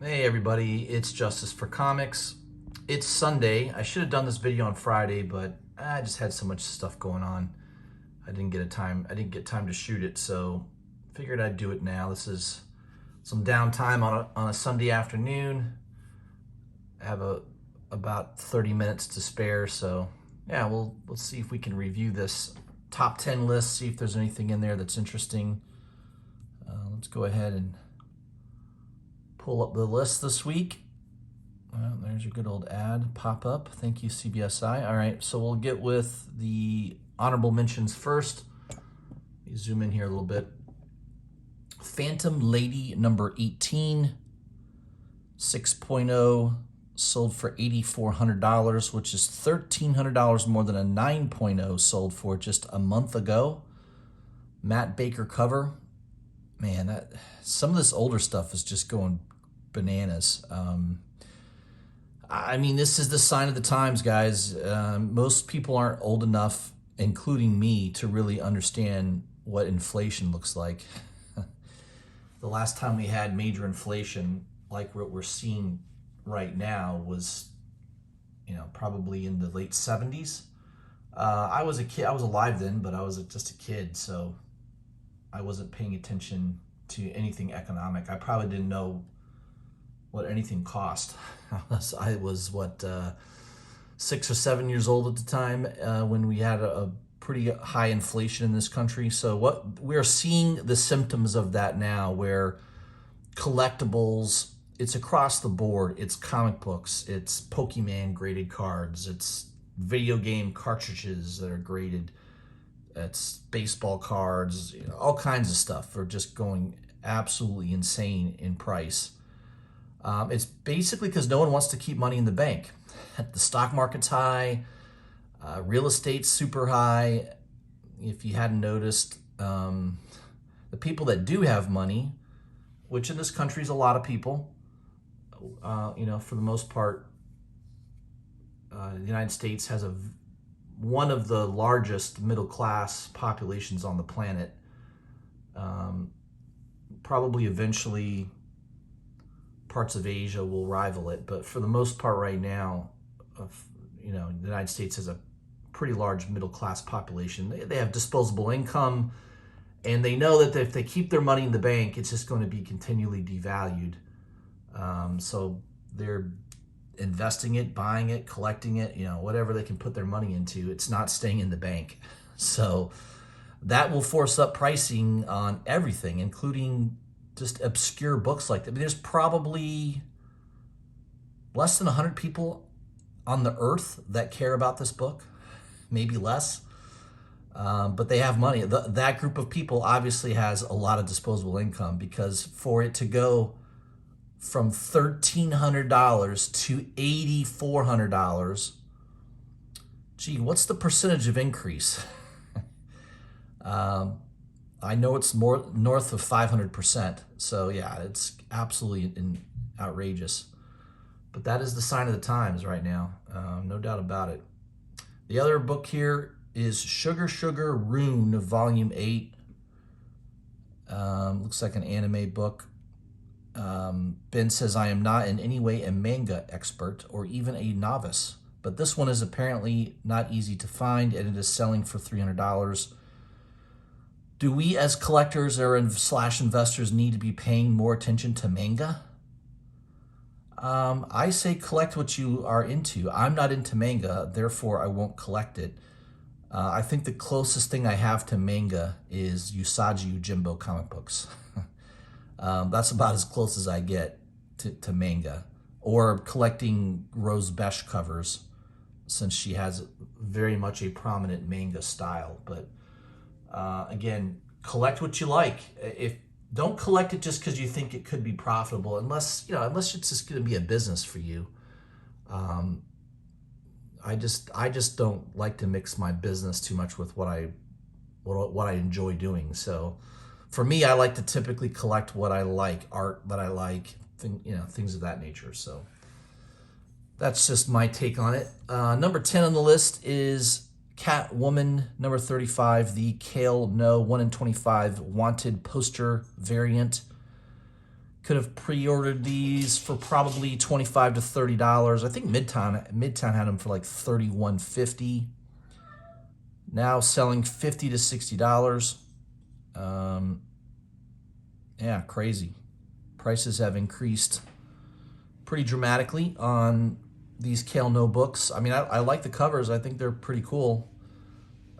Hey everybody, it's Justice for Comics. It's Sunday. I should have done this video on Friday, but I just had so much stuff going on. I didn't get time to shoot it, so figured I'd do it now. This is some downtime on a Sunday afternoon. I have about 30 minutes to spare, so yeah, let's see if we can review this top 10 list, see if there's anything in there that's interesting. Let's go ahead and pull up the list this week. Well, there's your good old ad pop up. Thank you, CBSI. All right, so we'll get with the honorable mentions first. Let me zoom in here a little bit. Phantom Lady number 18, 6.0, sold for $8,400, which is $1,300 more than a 9.0 sold for just a month ago. Matt Baker cover. Man, some of this older stuff is just going bananas. I mean, this is the sign of the times, guys. Most people aren't old enough, including me, to really understand what inflation looks like. The last time we had major inflation like what we're seeing right now was, probably in the late 70s. I was a kid. I was alive then, but I was just a kid, so I wasn't paying attention to anything economic. I probably didn't know what anything cost. I was 6 or 7 years old at the time when we had a pretty high inflation in this country. So what we're seeing the symptoms of that now, where collectibles, it's across the board. It's comic books, it's Pokemon graded cards, it's video game cartridges that are graded, it's baseball cards, all kinds of stuff are just going absolutely insane in price. It's basically because no one wants to keep money in the bank. The stock market's high, real estate's super high. If you hadn't noticed, the people that do have money, which in this country is a lot of people, for the most part, the United States has one of the largest middle class populations on the planet. Probably eventually parts of Asia will rival it, but for the most part right now, the United States has a pretty large middle class population. They have disposable income, and they know that if they keep their money in the bank, it's just going to be continually devalued. So they're investing it, buying it, collecting it, whatever they can put their money into. It's not staying in the bank. So that will force up pricing on everything, including just obscure books like that. I mean, there's probably less than 100 people on the earth that care about this book, maybe less, but they have money. That group of people obviously has a lot of disposable income, because for it to go from $1,300 to $8,400, gee, what's the percentage of increase? I know it's more north of 500%. So yeah, it's absolutely outrageous. But that is the sign of the times right now, no doubt about it. The other book here is Sugar Sugar Rune, Volume 8. Looks like an anime book. Ben says, I am not in any way a manga expert or even a novice, but this one is apparently not easy to find, and it is selling for $300. Do we as collectors or /investors need to be paying more attention to manga? I say collect what you are into. I'm not into manga, therefore I won't collect it. I think the closest thing I have to manga is Usagi Yojimbo comic books. That's about as close as I get to manga, or collecting Rose Besch covers, since she has very much a prominent manga style. But again, collect what you like. Don't collect it just because you think it could be profitable, unless it's just going to be a business for you. I just don't like to mix my business too much with what I enjoy doing. So for me, I like to typically collect what I like, art that I like, things of that nature. So that's just my take on it. Number 10 on the list is Catwoman, number 35, the Kale No 1 in 25 wanted poster variant. Could have pre-ordered these for probably $25 to $30. I think Midtown had them for like $31.50. Now selling $50 to $60. Yeah, crazy. Prices have increased pretty dramatically on these Kale No books. I mean, I like the covers. I think they're pretty cool.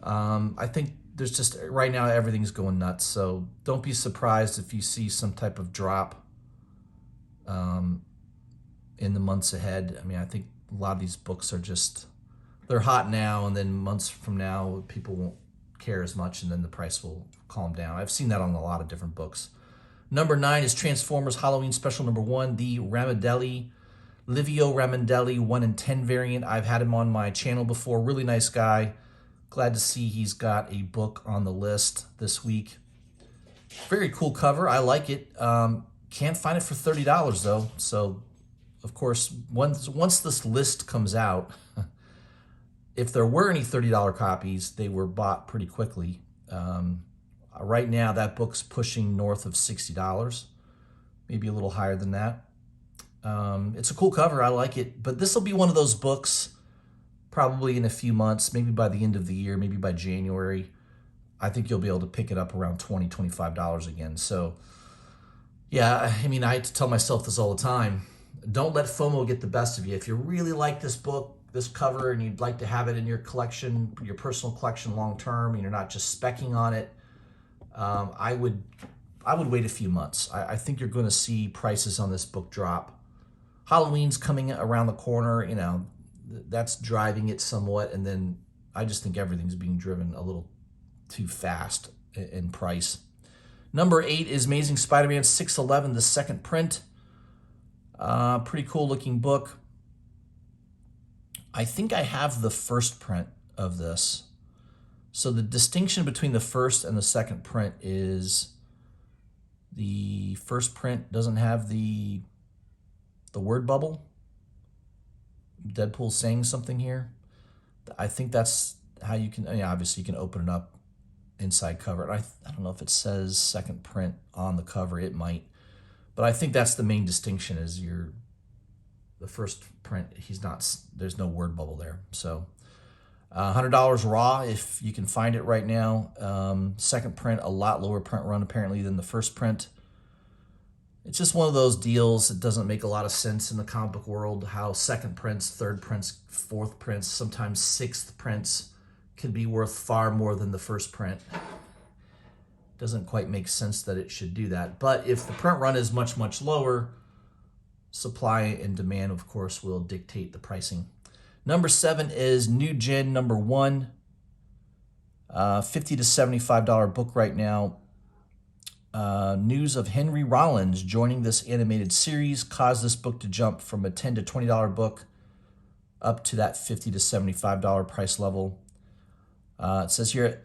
I think there's just, right now, everything's going nuts. So don't be surprised if you see some type of drop in the months ahead. I mean, I think a lot of these books are just, they're hot now, and then months from now, people won't care as much, and then the price will calm down. I've seen that on a lot of different books. Number 9 is Transformers Halloween Special Number 1, the Livio Ramondelli 1 in 10 variant. I've had him on my channel before. Really nice guy. Glad to see he's got a book on the list this week. Very cool cover. I like it. Can't find it for $30 though. So, of course, once this list comes out, if there were any $30 copies, they were bought pretty quickly. Right now, that book's pushing north of $60, maybe a little higher than that. It's a cool cover. I like it. But this will be one of those books probably in a few months, maybe by the end of the year, maybe by January. I think you'll be able to pick it up around $20, $25 again. So, yeah, I mean, I have to tell myself this all the time. Don't let FOMO get the best of you. If you really like this book, this cover, and you'd like to have it in your collection, your personal collection long term, and you're not just specking on it, I would wait a few months. I think you're going to see prices on this book drop. Halloween's coming around the corner, you know, that's driving it somewhat, and then I just think everything's being driven a little too fast in price. Number 8 is Amazing Spider-Man 611, the second print. Pretty cool looking book. I think I have the first print of this. So the distinction between the first and the second print is the first print doesn't have the word bubble. Deadpool saying something here. I think that's how you can, obviously you can open it up, inside cover. I don't know if it says second print on the cover. It might. But I think that's the main distinction is the first print, there's no word bubble there. So $100 raw if you can find it right now. Second print, a lot lower print run apparently than the first print. It's just one of those deals that doesn't make a lot of sense in the comic book world, how second prints, third prints, fourth prints, sometimes sixth prints can be worth far more than the first print. Doesn't quite make sense that it should do that. But if the print run is much, much lower, supply and demand, of course, will dictate the pricing. Number 7 is New Gen number 1. $50 to $75 book right now. News of Henry Rollins joining this animated series caused this book to jump from a $10 to $20 book up to that $50 to $75 price level. It says here,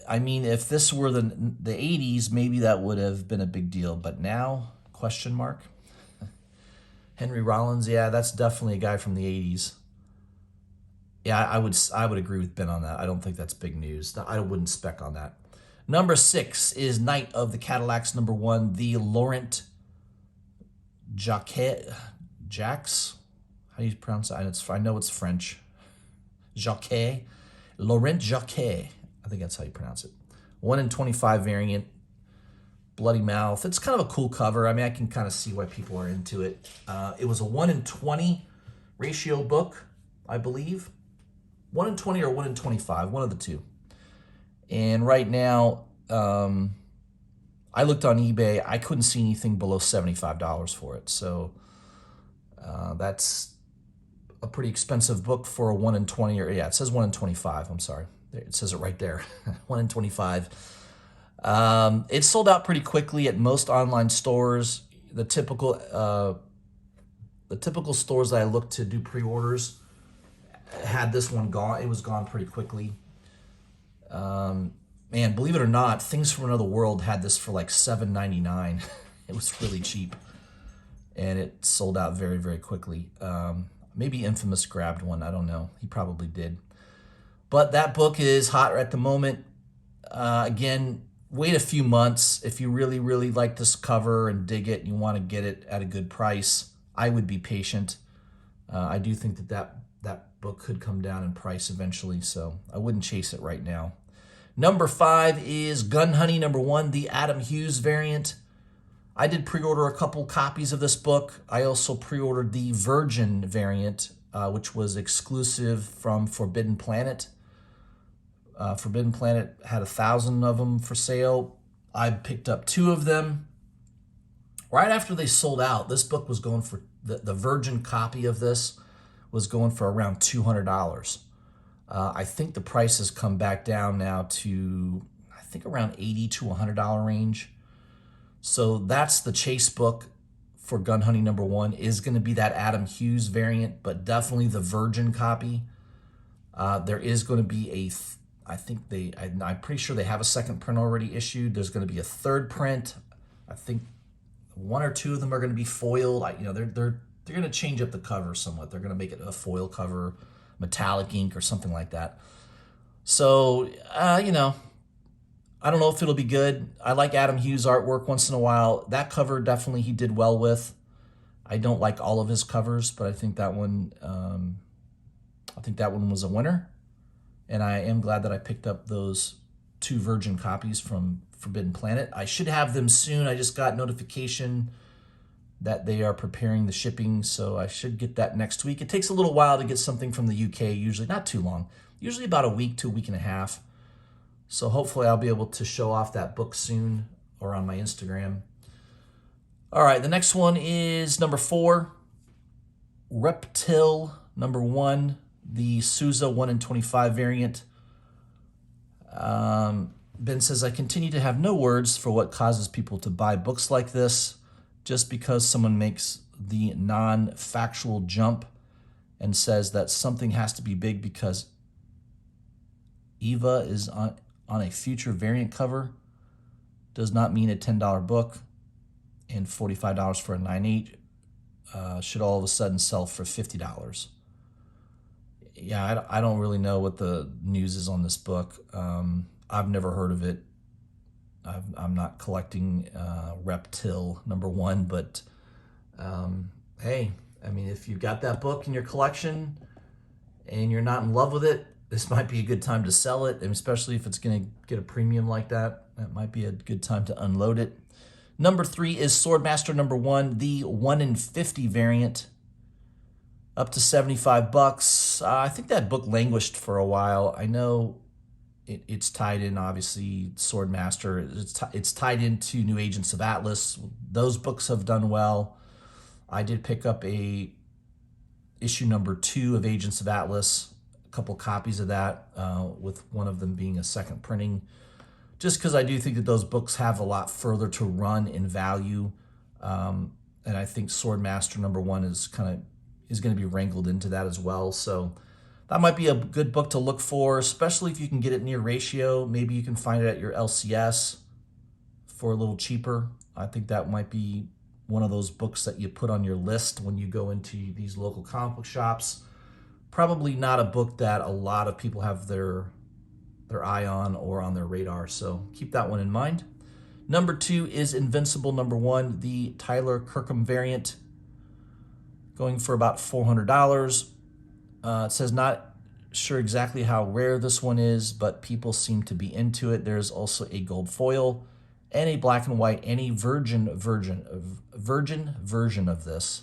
I mean, if this were the 80s, maybe that would have been a big deal. But now, question mark? Henry Rollins, yeah, that's definitely a guy from the 80s. Yeah, I would agree with Ben on that. I don't think that's big news. I wouldn't spec on that. Number 6 is Night of the Cadillacs number 1, the Laurent Jacques. How do you pronounce that? I know it's French. Jacques. Laurent Jacques. I think that's how you pronounce it. 1 in 25 variant. Bloody mouth. It's kind of a cool cover. I mean, I can kind of see why people are into it. It was a 1 in 20 ratio book, I believe. 1 in 20 or 1 in 25, one of the two. And right now, I looked on eBay. I couldn't see anything below $75 for it. So that's a pretty expensive book for a 1 in 20. Or yeah, it says 1 in 25. I'm sorry. It says it right there. 1 in 25. It sold out pretty quickly at most online stores. The typical stores that I looked to do pre-orders had this one gone. It was gone pretty quickly. Man, believe it or not, Things from Another World had this for like $7.99. It was really cheap, and it sold out very, very quickly. Maybe Infamous grabbed one. I don't know. He probably did. But that book is hot at the moment. Again, wait a few months. If you really, really like this cover and dig it and you want to get it at a good price, I would be patient. I do think that book could come down in price eventually, so I wouldn't chase it right now. Number 5 is Gun Honey #1, the Adam Hughes variant. I did pre-order a couple copies of this book. I also pre-ordered the Virgin variant, which was exclusive from Forbidden Planet. Forbidden Planet had 1,000 of them for sale. I picked up 2 of them. Right after they sold out, this book was going for, the Virgin copy of this was going for around $200. I think the price has come back down now to, I think around $80 to $100 range. So that's the chase book for Gun Honey #1 is going to be that Adam Hughes variant, but definitely the Virgin copy. There is going to be I'm pretty sure they have a second print already issued. There's going to be a third print. I think 1 or 2 of them are going to be foiled. They're going to change up the cover somewhat. They're going to make it a foil cover, metallic ink or something like that. So, I don't know if it'll be good. I like Adam Hughes artwork once in a while. That cover definitely he did well with. I don't like all of his covers, but I think that one was a winner. And I am glad that I picked up those 2 Virgin copies from Forbidden Planet. I should have them soon. I just got notification that they are preparing the shipping, so I should get that next week. It takes a little while to get something from the UK, usually not too long, usually about a week to a week and a half. So hopefully I'll be able to show off that book soon or on my Instagram. All right, the next one is number 4, Reptil #1, the Souza 1 in 25 variant. Ben says, I continue to have no words for what causes people to buy books like this. Just because someone makes the non-factual jump and says that something has to be big because Eva is on a future variant cover does not mean a $10 book and $45 for a 9/8 should all of a sudden sell for $50. Yeah, I don't really know what the news is on this book. I've never heard of it. I'm not collecting Reptil #1, but hey, I mean, if you've got that book in your collection and you're not in love with it, this might be a good time to sell it, and especially if it's going to get a premium like that. That might be a good time to unload it. Number 3 is Swordmaster #1, the 1 in 50 variant, up to $75. I think that book languished for a while. I know it's tied in, obviously, Swordmaster. It's tied into New Agents of Atlas. Those books have done well. I did pick up issue #2 of Agents of Atlas, a couple copies of that, with one of them being a second printing, just because I do think that those books have a lot further to run in value. And I think Swordmaster #1 is going to be wrangled into that as well. So that might be a good book to look for, especially if you can get it near ratio. Maybe you can find it at your LCS for a little cheaper. I think that might be one of those books that you put on your list when you go into these local comic book shops. Probably not a book that a lot of people have their eye on or on their radar, so keep that one in mind. Number 2 is Invincible #1, the Tyler Kirkham variant, going for about $400. It says not sure exactly how rare this one is, but people seem to be into it. There's also a gold foil and a black and white, any virgin version of this.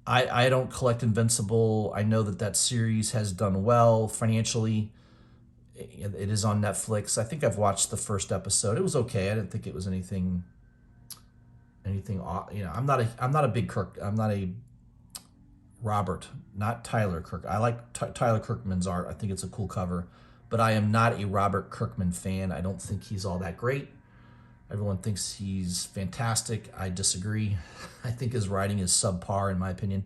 I don't collect Invincible. I know that series has done well financially. It is on Netflix. I think I've watched the first episode. It was okay. I didn't think it was anything. I'm not a big Kirk. I'm not a Robert, not Tyler Kirk. I like Tyler Kirkman's art. I think it's a cool cover, but I am not a Robert Kirkman fan. I don't think he's all that great. Everyone thinks he's fantastic. I disagree. I think his writing is subpar in my opinion.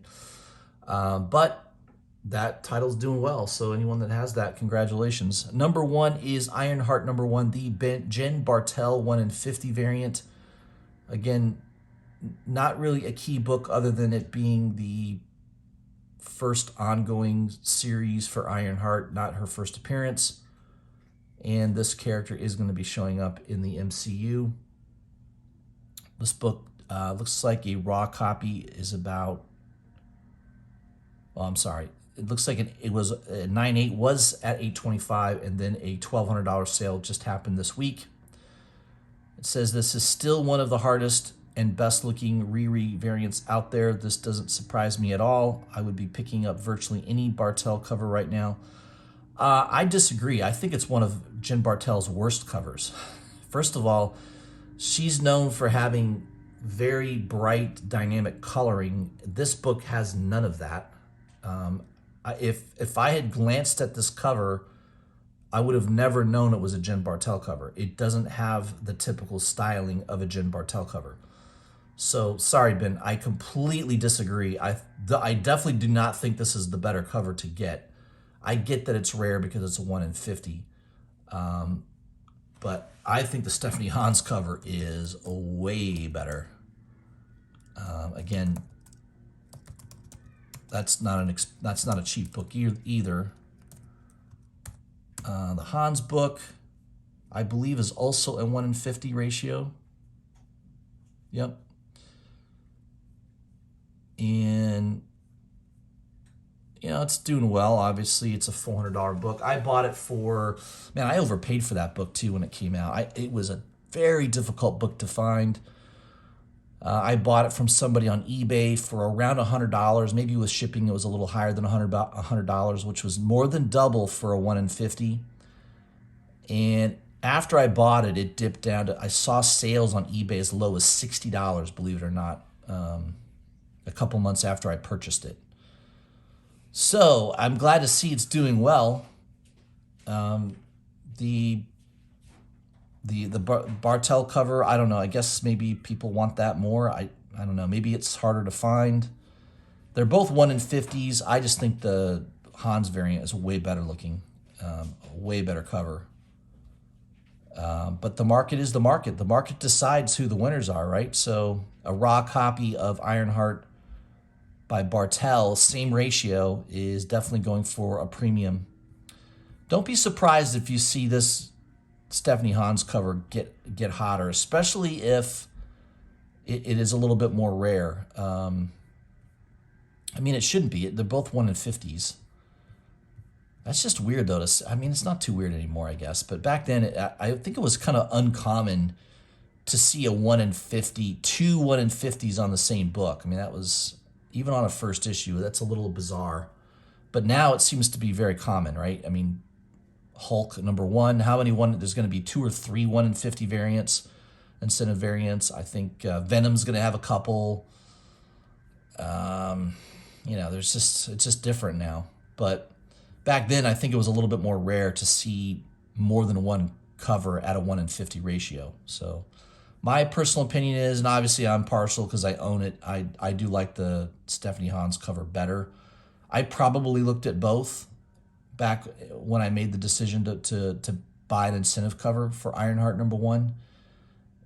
But that title's doing well, so anyone that has that, congratulations. Number 1 is Ironheart #1, the Jen Bartel 1 in 50 variant. Again, not really a key book other than it being the first ongoing series for Ironheart, not her first appearance. and this character is going to be showing up in the MCU. This book looks like a raw copy is about. Well, I'm sorry. It looks like it was 9.8 was at $8.25, and then a $1,200 sale just happened this week. It says this is still one of the hardest and best looking Riri variants out there. This doesn't surprise me at all. I would be picking up virtually any Bartel cover right now. I disagree. I think it's one of Jen Bartel's worst covers. First of all, she's known for having very bright, dynamic coloring. This book has none of that. If I had glanced at this cover, I would have never known it was a Jen Bartel cover. It doesn't have the typical styling of a Jen Bartel cover. So, sorry, Ben, I completely disagree. I definitely do not think this is the better cover to get. I get that it's rare because it's a 1 in 50. But I think the Stephanie Hans cover is way better. Again, that's not a cheap book either. The Hans book, I believe, is also a 1 in 50 ratio. Yep. And, you know, it's doing well. Obviously, it's a $400 book. I bought it for, man, I overpaid for that book, too, when it came out. It was a very difficult book to find. I bought it from somebody on eBay for around $100. Maybe with shipping, it was a little higher than $100, which was more than double for a 1 in 50. And after I bought it, it dipped down to, I saw sales on eBay as low as $60, believe it or not, a couple months after I purchased it. So I'm glad to see it's doing well. The Bartel cover, I don't know. I guess maybe people want that more. I don't know. Maybe it's harder to find. They're both 1 in 50s. I just think the Hans variant is way better looking, way better cover. But the market is the market. The market decides who the winners are, right? So a raw copy of Ironheart by Bartel, same ratio, is definitely going for a premium. Don't be surprised if you see this Stephanie Hans cover get hotter, especially if it is a little bit more rare. I mean, it shouldn't be. They're both 1 in 50s. That's just weird, though. I mean, it's not too weird anymore, I guess. But back then, I think it was kind of uncommon to see a 1 in 50, two 1 in 50s on the same book. I mean, that was, even on a first issue, that's a little bizarre. But now it seems to be very common, right? I mean, Hulk #1, how many there's going to be 2 or 3 1 in 50 variants instead of variants. I think Venom's going to have a couple. You know, it's just different now. But back then, I think it was a little bit more rare to see more than one cover at a 1 in 50 ratio. So my personal opinion is, and obviously I'm partial because I own it, I do like the Stephanie Hans cover better. I probably looked at both back when I made the decision to buy an incentive cover for Ironheart #1.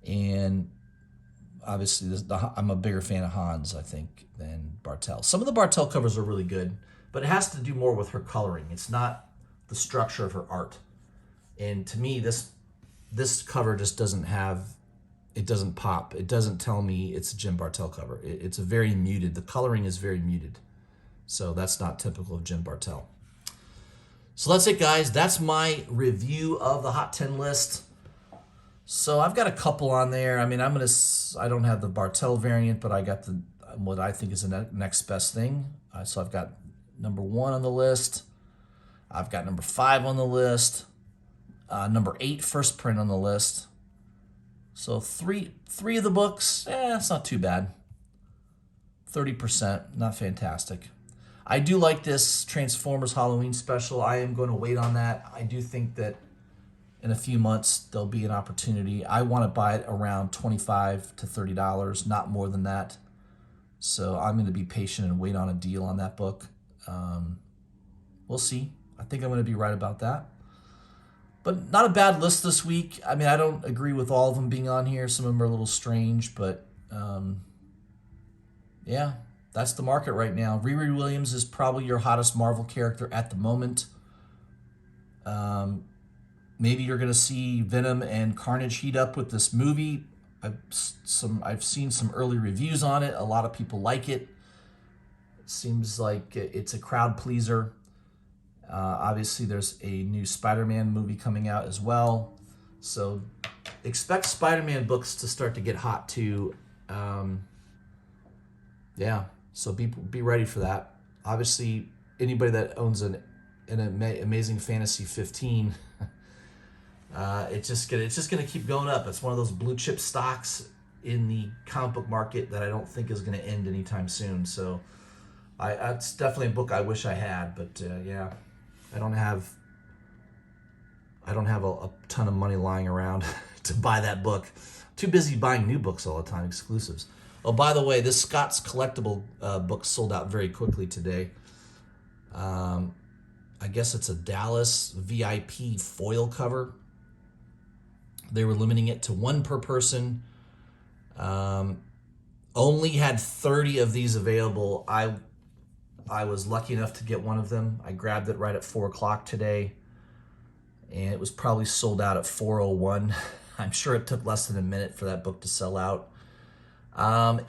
And obviously I'm a bigger fan of Hans, I think, than Bartel. Some of the Bartel covers are really good, but it has to do more with her coloring. It's not the structure of her art. And to me, this cover just doesn't pop. It doesn't tell me it's a Jen Bartel cover. It's a very muted. The coloring is very muted. So that's not typical of Jen Bartel. So that's it, guys. That's my review of the Hot 10 list. So I've got a couple on there. I mean, I don't have the Bartel variant, but I got what I think is the next best thing. So I've got #1 on the list. I've got #5 on the list. #8 first print on the list. So three of the books, it's not too bad. 30%, not fantastic. I do like this Transformers Halloween special. I am going to wait on that. I do think that in a few months there'll be an opportunity. I want to buy it around $25 to $30, not more than that. So I'm going to be patient and wait on a deal on that book. We'll see. I think I'm going to be right about that. But not a bad list this week. I mean, I don't agree with all of them being on here. Some of them are a little strange, but yeah, that's the market right now. Riri Williams is probably your hottest Marvel character at the moment. maybe you're going to see Venom and Carnage heat up with this movie. I've seen some early reviews on it. A lot of people like it. It seems like it's a crowd pleaser. Obviously, there's a new Spider-Man movie coming out as well. So expect Spider-Man books to start to get hot too. Yeah, so be ready for that. Obviously, anybody that owns an Amazing Fantasy 15, it's just gonna keep going up. It's one of those blue chip stocks in the comic book market that I don't think is gonna end anytime soon. So, it's definitely a book I wish I had, but yeah, I don't have a ton of money lying around to buy that book. Too busy buying new books all the time, exclusives. Oh, by the way, this Scott's Collectible book sold out very quickly today. I guess it's a Dallas VIP foil cover. They were limiting it to one per person. Only had 30 of these available. I was lucky enough to get one of them. I grabbed it right at 4 o'clock today, and it was probably sold out at 4:01. I'm sure it took less than a minute for that book to sell out.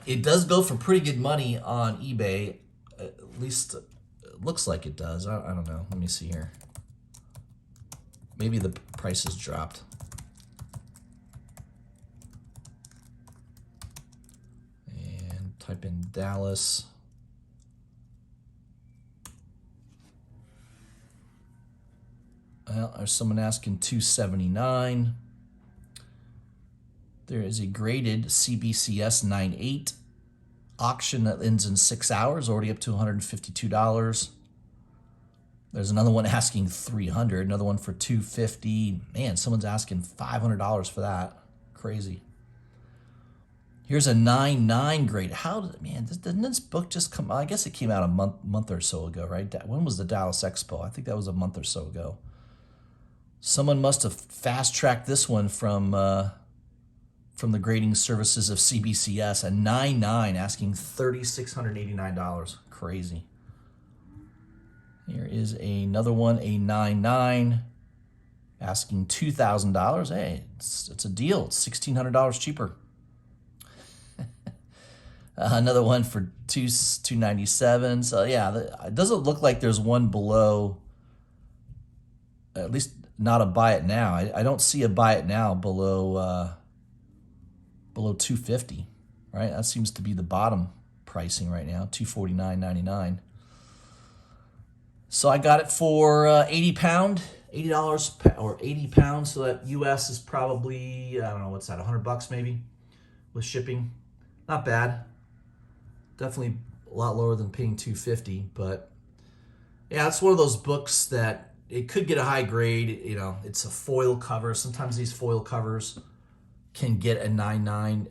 It does go for pretty good money on eBay. At least it looks like it does. I don't know. Let me see here. Maybe the price has dropped. And type in Dallas. Well, there's someone asking $279. There is a graded CBCS 9.8 auction that ends in 6 hours, already up to $152. There's another one asking $300, another one for $250. Man, someone's asking $500 for that. Crazy. Here's a 9.9 grade. Didn't this book just come out? I guess it came out a month or so ago, right? When was the Dallas Expo? I think that was a month or so ago. Someone must have fast-tracked this one from the grading services of CBCS. A 9.9 asking $3,689. Crazy. Here is another one, a 9.9 asking $2,000. Hey, it's a deal. It's $1,600 cheaper. Another one for $297. So yeah, it doesn't look like there's one below. At least not a buy it now. I don't see a buy it now below $250, right? That seems to be the bottom pricing right now, $249.99. So I got it for $80 or 80 pounds. So that US is probably, I don't know, what's that, $100 maybe with shipping. Not bad. Definitely a lot lower than paying $250, but yeah, it's one of those books that it could get a high grade. You know, it's a foil cover. Sometimes these foil covers can get a 9.9.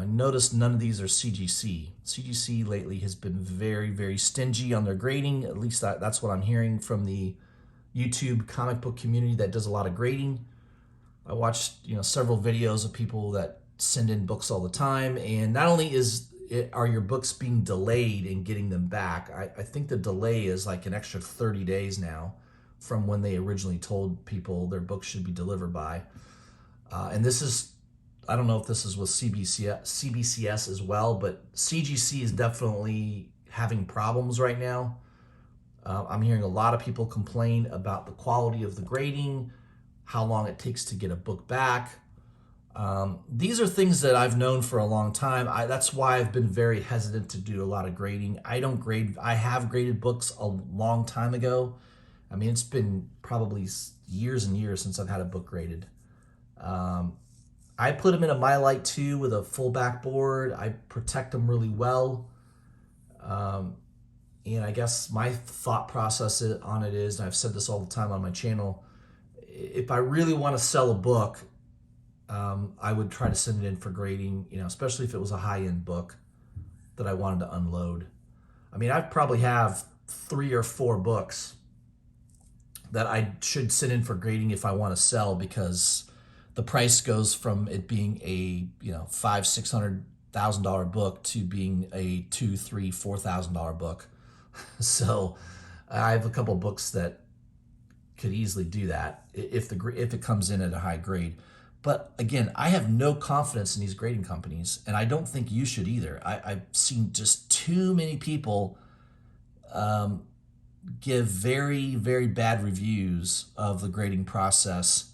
Notice none of these are CGC. CGC lately has been very, very stingy on their grading. At least that's what I'm hearing from the YouTube comic book community that does a lot of grading. I watched, several videos of people that send in books all the time, and not only are your books being delayed in getting them back, I think the delay is like an extra 30 days now from when they originally told people their books should be delivered by. And this is, I don't know if this is with CBCS as well, but CGC is definitely having problems right now. I'm hearing a lot of people complain about the quality of the grading, how long it takes to get a book back. These are things that I've known for a long time. That's why I've been very hesitant to do a lot of grading. I don't grade. I have graded books a long time ago. I mean, it's been probably years and years since I've had a book graded. I put them in a MyLite 2 with a full backboard. I protect them really well. And I guess my thought process on it is, and I've said this all the time on my channel, if I really want to sell a book, I would try to send it in for grading, especially if it was a high-end book that I wanted to unload. I mean, I probably have 3 or 4 books that I should send in for grading if I want to sell, because the price goes from it being a $500,000-$600,000 book to being a $2,000, $3,000, $4,000 book. So I have a couple books that could easily do that if it comes in at a high grade. But again, I have no confidence in these grading companies, and I don't think you should either. I've seen just too many people give very, very bad reviews of the grading process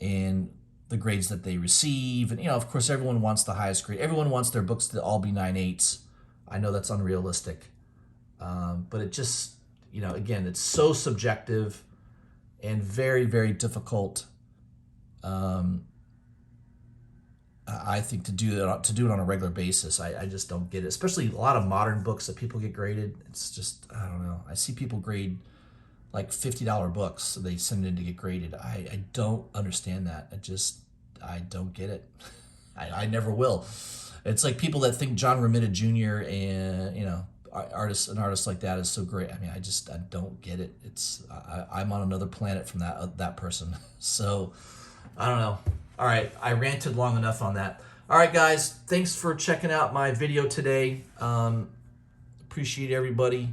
and the grades that they receive. And, of course, everyone wants the highest grade. Everyone wants their books to all be 9.8s. I know that's unrealistic. But it just, again, it's so subjective and very, very difficult, I think, to do it on a regular basis. I just don't get it. Especially a lot of modern books that people get graded. It's just, I don't know. I see people grade like $50 books, so they send it in to get graded. I don't understand that. I don't get it. I never will. It's like people that think John Romita Jr. and, an artist like that is so great. I mean, I don't get it. I'm on another planet from that person. So I don't know. All right, I ranted long enough on that. All right, guys, thanks for checking out my video today. Appreciate everybody.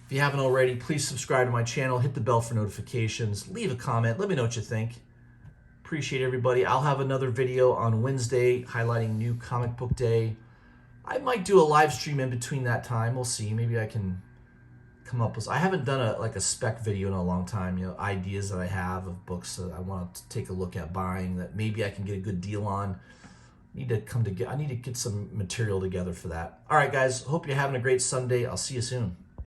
If you haven't already, please subscribe to my channel, hit the bell for notifications, leave a comment, let me know what you think. Appreciate everybody. I'll have another video on Wednesday highlighting New Comic Book Day. I might do a live stream in between that time. We'll see. Maybe I can come up with... I haven't done a spec video in a long time. Ideas that I have of books that I want to take a look at buying that maybe I can get a good deal on. I need to get some material together for that. All right, guys. Hope you're having a great Sunday. I'll see you soon.